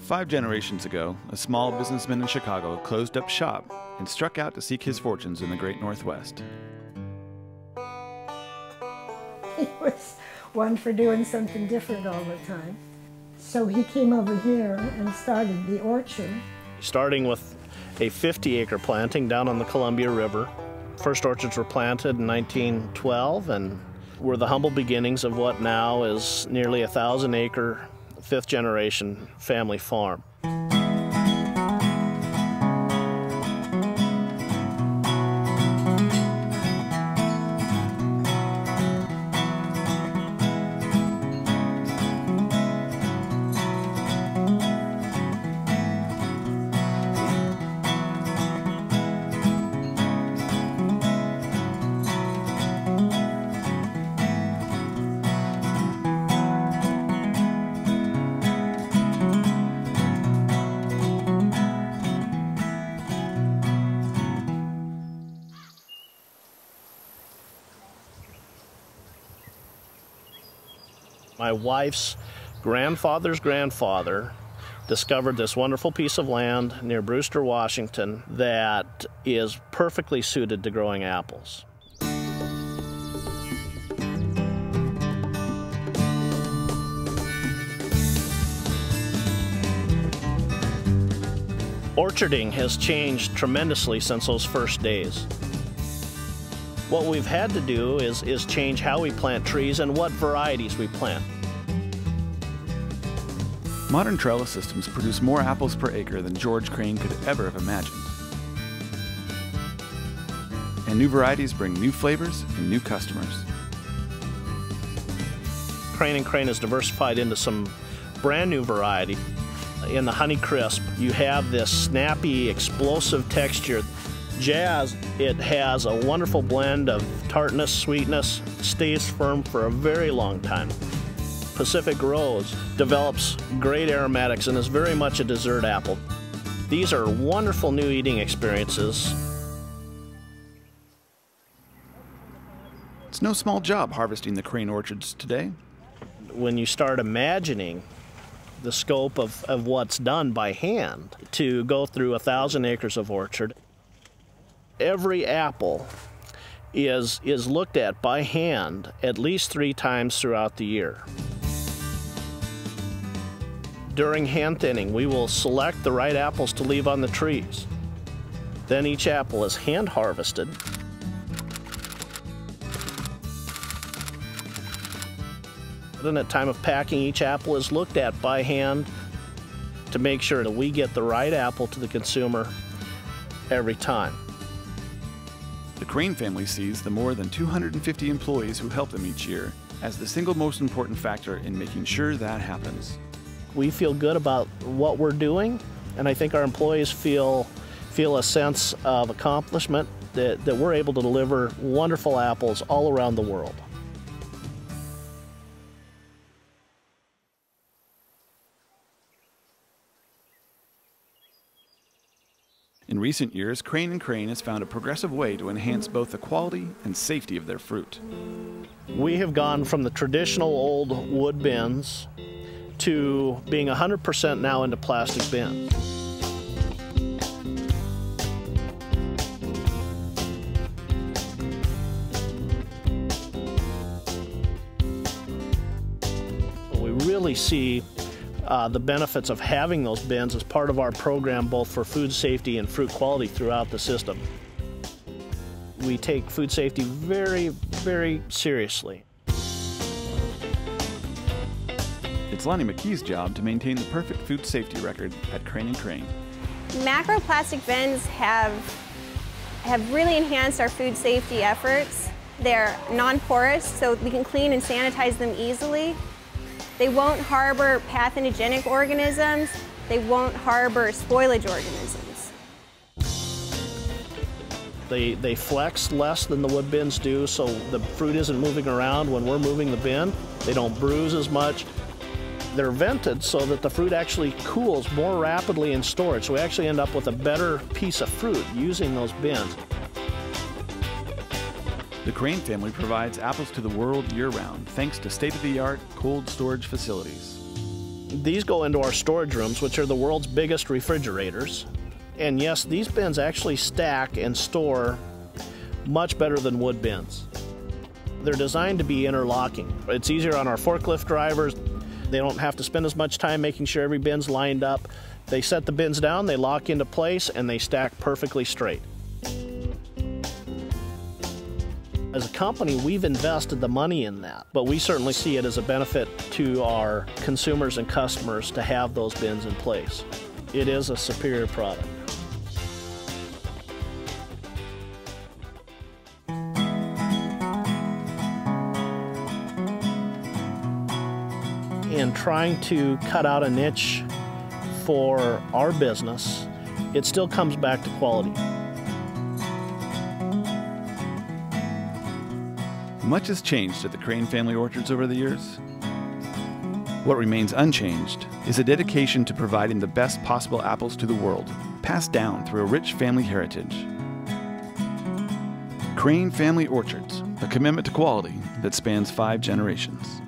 5 generations ago, a small businessman in Chicago closed up shop and struck out to seek his fortunes in the great Northwest. He was one for doing something different all the time. So he came over here and started the orchard. Starting with a 50-acre planting down on the Columbia River. First orchards were planted in 1912 and were the humble beginnings of what now is nearly a 1,000-acre, fifth-generation family farm. My wife's grandfather's grandfather discovered this wonderful piece of land near Brewster, Washington, that is perfectly suited to growing apples. Orcharding has changed tremendously since those first days. What we've had to do is change how we plant trees and what varieties we plant. Modern trellis systems produce more apples per acre than George Crane could ever have imagined. And new varieties bring new flavors and new customers. Crane & Crane has diversified into some brand new variety. In the Honey Crisp, you have this snappy, explosive texture. Jazz, it has a wonderful blend of tartness, sweetness, stays firm for a very long time. Pacific Rose develops great aromatics and is very much a dessert apple. These are wonderful new eating experiences. It's no small job harvesting the Crane orchards today. When you start imagining the scope of what's done by hand to go through 1,000 acres of orchard, every apple is looked at by hand at least 3 times throughout the year. During hand thinning, we will select the right apples to leave on the trees. Then each apple is hand harvested. Then at time of packing, each apple is looked at by hand to make sure that we get the right apple to the consumer every time. The Crane family sees the more than 250 employees who help them each year as the single most important factor in making sure that happens. We feel good about what we're doing, and I think our employees feel a sense of accomplishment that we're able to deliver wonderful apples all around the world. In recent years, Crane & Crane has found a progressive way to enhance both the quality and safety of their fruit. We have gone from the traditional old wood bins to being 100% now into plastic bins. We really see the benefits of having those bins as part of our program, both for food safety and fruit quality throughout the system. We take food safety very, very seriously. It's Lonnie McKee's job to maintain the perfect food safety record at Crane & Crane. Macroplastic bins have really enhanced our food safety efforts. They're non-porous, so we can clean and sanitize them easily. They won't harbor pathogenic organisms. They won't harbor spoilage organisms. They flex less than the wood bins do, so the fruit isn't moving around when we're moving the bin. They don't bruise as much. They're vented so that the fruit actually cools more rapidly in storage, so we actually end up with a better piece of fruit using those bins. The Crane family provides apples to the world year-round thanks to state-of-the-art cold storage facilities. These go into our storage rooms, which are the world's biggest refrigerators. And yes, these bins actually stack and store much better than wood bins. They're designed to be interlocking. It's easier on our forklift drivers. They don't have to spend as much time making sure every bin's lined up. They set the bins down, they lock into place, and they stack perfectly straight. As a company, we've invested the money in that, but we certainly see it as a benefit to our consumers and customers to have those bins in place. It is a superior product. In trying to cut out a niche for our business, it still comes back to quality. Much has changed at the Crane family orchards over the years. What remains unchanged is a dedication to providing the best possible apples to the world, passed down through a rich family heritage. Crane Family Orchards, a commitment to quality that spans 5 generations.